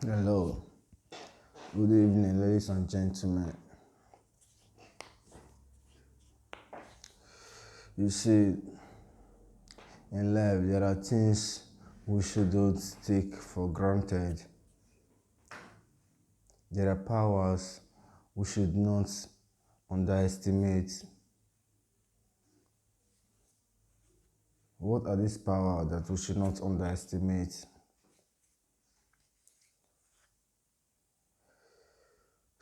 Hello, good evening, ladies and gentlemen. You see, in life, there are things we shouldn't take for granted. There are powers we should not underestimate. What are these powers that we should not underestimate?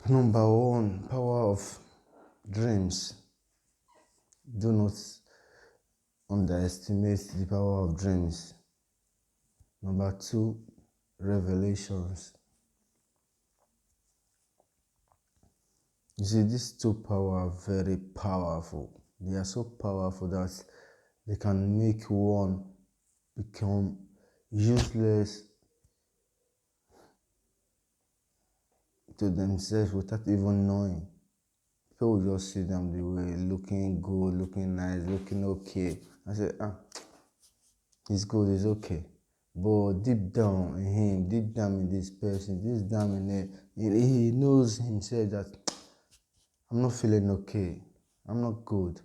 Number one, power of dreams. Do not underestimate the power of dreams. Number two, revelations. You see, these two powers are very powerful. They are so powerful that they can make one become useless to themselves without even knowing. People will just see them the way looking good, looking nice, looking okay. I say, it's good, it's okay. But deep down in him, deep down in this person, deep down in it, he knows himself that I'm not feeling okay. I'm not good.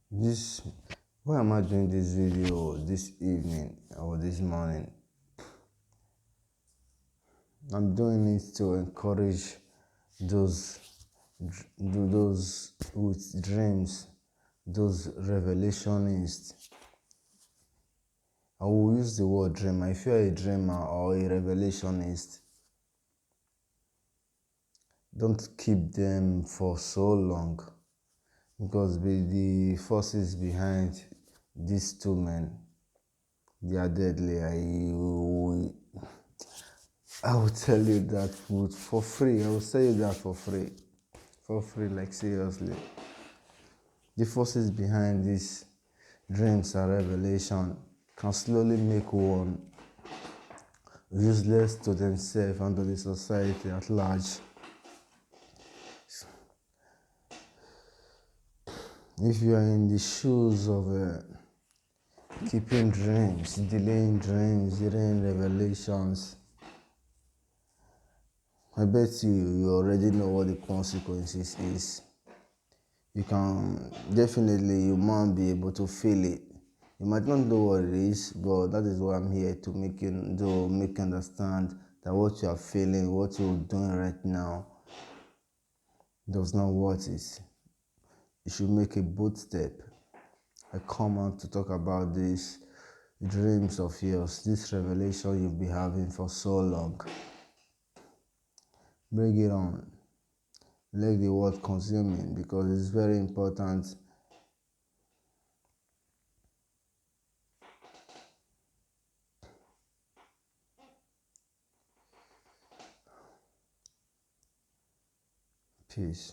This Why am I doing this video this evening or this morning? I'm doing it to encourage those those with dreams, those revelationists. I will use the word dreamer. If you're a dreamer or a revelationist, don't keep them for so long, because the forces behind these two men, they are deadly. I will tell you that for free. I will tell you that for free. For free, like seriously. The forces behind these dreams and revelation can slowly make one useless to themselves and to the society at large. If you are in the shoes of keeping dreams, delaying revelations, I bet you already know what the consequences is. You might be able to feel it. You might not know what it is, but that is why I'm here to make you understand that what you are feeling, what you're doing right now, does not worth it. You should make a bold step. I come out to talk about these dreams of yours, this revelation you'll be having for so long. Bring it on. Let the word consume it, because it's very important. Peace.